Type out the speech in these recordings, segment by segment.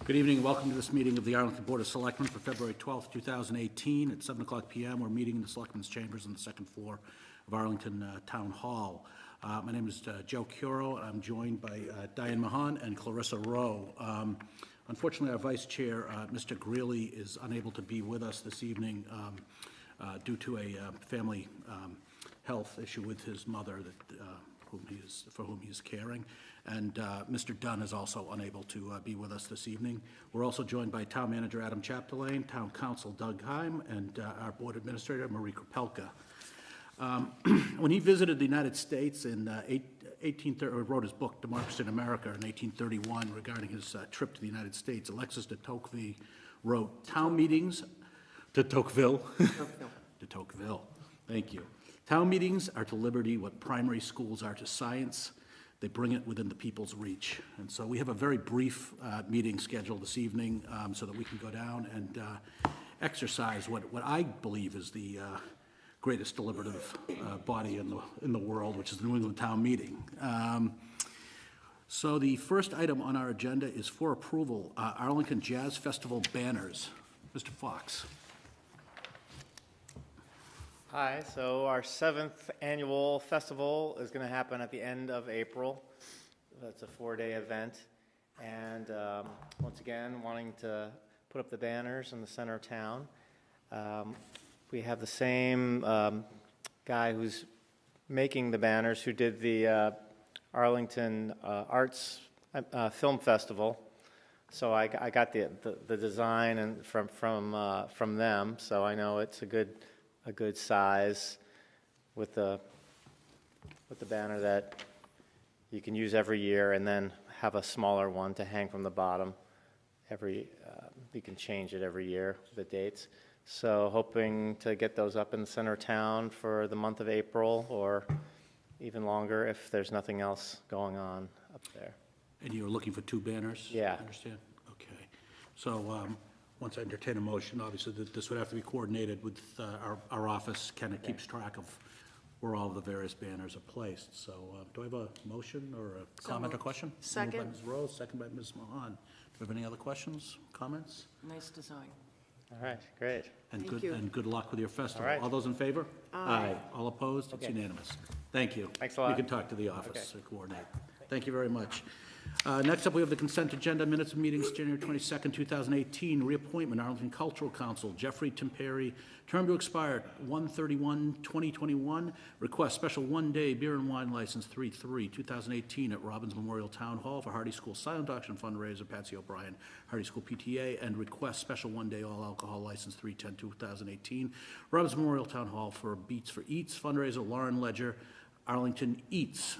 Good evening and welcome to this meeting of the Arlington Board of Selectmen for February 12th, 2018 at 7 o'clock p.m. We're meeting in the Selectmen's Chambers on the second floor of Arlington Town Hall. My name is Joe Curo, and I'm joined by Diane Mahan and Clarissa Rowe. Unfortunately, our Vice Chair, Mr. Greeley, is unable to be with us this evening due to a family health issue with his mother that, for whom he is caring. And Mr. Dunn is also unable to be with us this evening. We're also joined by Town Manager Adam Chapdelaine, Town Council Doug Heim, and our Board Administrator Marie Kropelka. When he visited the United States in wrote his book, Democracy in America, in 1831 regarding his trip to the United States, Alexis de Tocqueville wrote, "Town meetings," de Tocqueville, de Tocqueville, thank you. "Town meetings are to liberty what primary schools are to science. They bring it within the people's reach." And so we have a very brief meeting scheduled this evening so that we can go down and exercise what I believe is the greatest deliberative body in the world, which is the New England Town Meeting. So the first item on our agenda is for approval, Arlington Jazz Festival banners. Mr. Fox. Hi, so our 7th annual festival is going to happen at the end of April. It's a 4-day event. And once again, wanting to put up the banners in the center of town. We have the same guy who's making the banners who did the Arlington Arts Film Festival. So I got the design and from them, so I know it's a good size with the banner that you can use every year, and then have a smaller one to hang from the bottom. You can change it every year, the dates. So hoping to get those up in the center of town for the month of April, or even longer if there's nothing else going on up there. And you were looking for 2 banners? Yeah. I understand. Okay. So once I entertain a motion, obviously this would have to be coordinated with our office. Ken keeps track of where all of the various banners are placed. So do I have a motion or a comment or question? Second. Moved by Ms. Rose, second by Ms. Mahan. Do we have any other questions, comments? Nice design. All right, great. And Thank you. good luck with your festival. All right. All those in favor? Aye. All opposed? It's Okay. unanimous. Thank you. Thanks a lot. You can talk to the office Okay. to coordinate. Thank you very much. Next up, we have the consent agenda, minutes of meetings, January 22nd, 2018, reappointment, Arlington Cultural Council, Jeffrey Timperi, term to expire 1/31/2021, request special one-day beer and wine license 3/3/2018 at Robbins Memorial Town Hall for Hardy School Silent Auction fundraiser, Patsy O'Brien, Hardy School PTA, and request special one-day all-alcohol license 3/10/2018, Robbins Memorial Town Hall for Beats for Eats fundraiser, Lauren Ledger, Arlington Eats.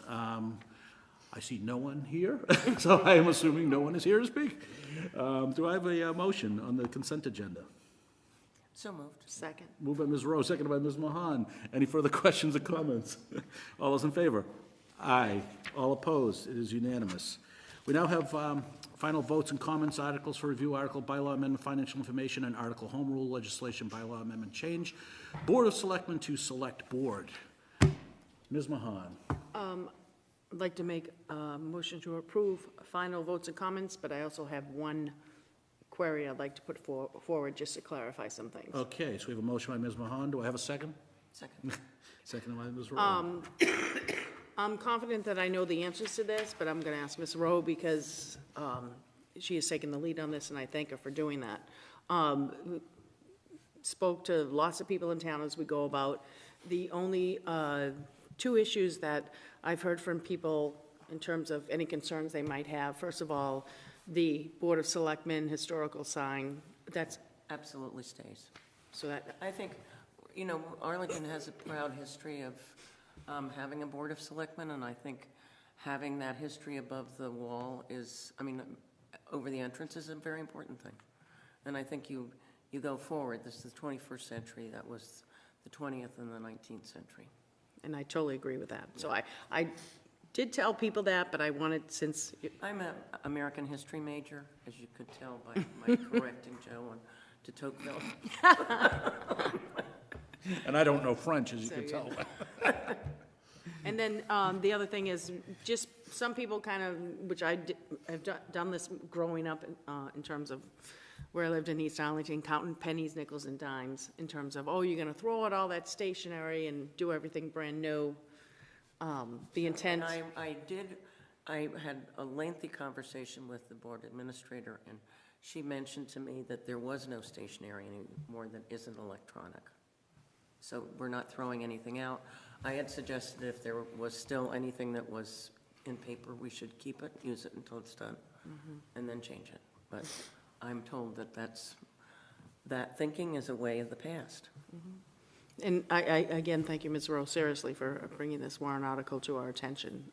I see no one here, so I am assuming no one is here to speak. Do I have a motion on the consent agenda? So moved. Second. Moved by Ms. Rowe, seconded by Ms. Mahan. Any further questions or comments? All those in favor? Aye. All opposed? It is unanimous. We now have final votes and comments, articles for review, article bylaw amendment, financial information, and article home rule legislation, bylaw amendment change. Board of Selectmen to select board. Ms. Mahan. I'd like to make a motion to approve final votes and comments, but I also have one query I'd like to put forward just to clarify some things. Okay, so we have a motion by Ms. Mahan. Do I have a second? Second. Second by Ms. Rowe. I'm confident that I know the answers to this, but I'm going to ask Ms. Rowe because she has taken the lead on this, and I thank her for doing that. Spoke to lots of people in town as we go about. The only 2 issues that I've heard from people in terms of any concerns they might have. First of all, the Board of Selectmen historical sign, that's Absolutely stays. so that, I think, Arlington has a proud history of having a Board of Selectmen, and I think having that history above the wall over the entrance is a very important thing. And I think you go forward. This is the 21st century. That was the 20th and the 19th century. and I totally agree with that. So I did tell people that, but I wanted, since, I'm an American history major, as you could tell by my correcting Joe on de Tocqueville. And I don't know French, as you So can you- tell. And then the other thing is, just some people kind of, which have done this growing up in terms of where I lived in East Arlington, counting pennies, nickels, and dimes, in terms of, oh, you're gonna throw out all that stationery and do everything brand new. The intent. And I had a lengthy conversation with the board administrator, and she mentioned to me that there was no stationery anymore that isn't electronic. So we're not throwing anything out. I had suggested if there was still anything that was in paper, we should keep it, use it until it's done, and then change it. But I'm told that thinking is a way of the past. And I again, thank you, Ms. Rowe, seriously, for bringing this warrant article to our attention.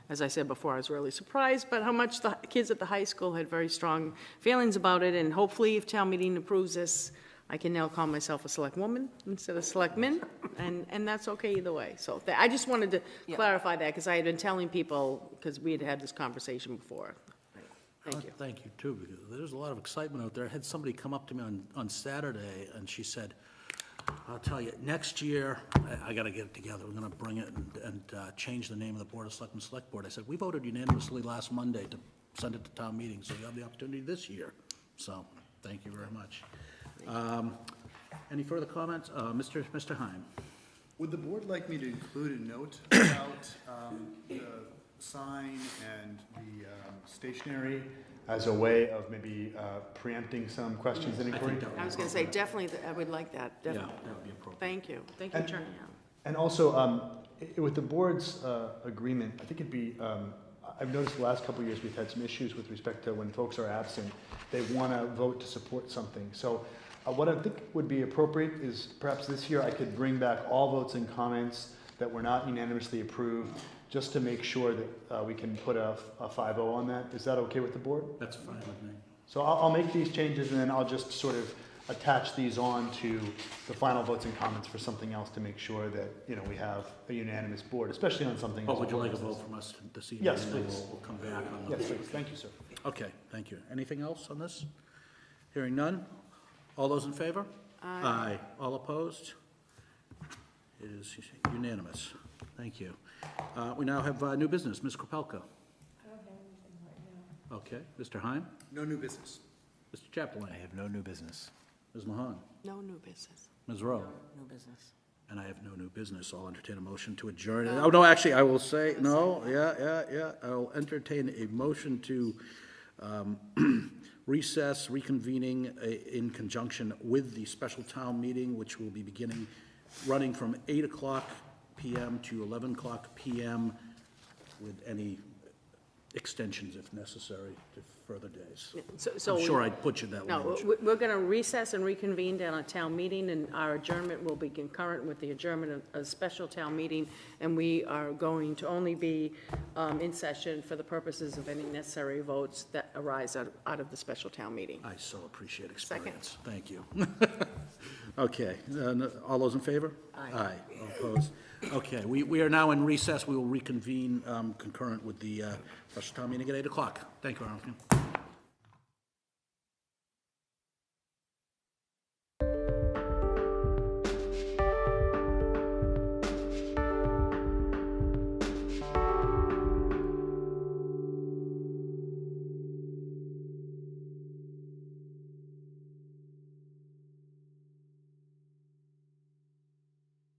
As I said before, I was really surprised by how much the kids at the high school had very strong feelings about it, and hopefully, if town meeting approves this, I can now call myself a select woman instead of selectman, and that's okay either way. So I just wanted to clarify that, because I had been telling people, because we had had this conversation before. Thank you. Thank you, too, because there's a lot of excitement out there. I had somebody come up to me on Saturday, and she said, I'll tell you, next year, I got to get it together. We're going to bring it and change the name of the Board of Selectmen Select Board. I said, we voted unanimously last Monday to send it to town meeting, so you have the opportunity this year. So, thank you very much. Any further comments? Mr. Heim. Would the board like me to include a note about the sign and the stationery as a way of maybe preempting some questions and inquiry? I was going to say, definitely, I would like that, definitely. Yeah, that would be appropriate. Thank you. Thank you for turning out. And also, with the board's agreement, I think it'd be, I've noticed the last couple of years we've had some issues with respect to when folks are absent, they want to vote to support something. So what I think would be appropriate is perhaps this year I could bring back all votes and comments that were not unanimously approved, just to make sure that we can put a 5-0 on that. Is that okay with the board? That's fine with me. So I'll make these changes, and then I'll just sort of attach these on to the final votes and comments for something else to make sure that, you know, we have a unanimous board, especially on something. But would you like a vote from us this evening? Yes, And then please. We'll come back on the. Yes, please. Thank you, sir. Okay, thank you. Anything else on this? Hearing none? All those in favor? Aye. All opposed? It is unanimous. Thank you. We now have new business. Ms. Kropelka. I don't have anything right now. Okay. Mr. Heim? No new business. Mr. Chaplin? I have no new business. Ms. Mahan? No new business. Ms. Rowe? No business. And I have no new business. I'll entertain a motion to adjourn. Oh, no, actually, I will say, no, yeah. I'll entertain a motion to recess, reconvening in conjunction with the special town meeting, which will be running from 8 o'clock p.m. to 11 o'clock p.m. with any extensions if necessary to further days. So I'm sure I'd put you that No, language. we're going to recess and reconvene down at town meeting, and our adjournment will be concurrent with the adjournment of a special town meeting, and we are going to only be in session for the purposes of any necessary votes that arise out of the special town meeting. I so appreciate experience. Thank you. Okay, all those in favor? Aye. All opposed? Okay, we are now in recess. We will reconvene concurrent with the special town meeting at 8 o'clock. Thank you, Arlington.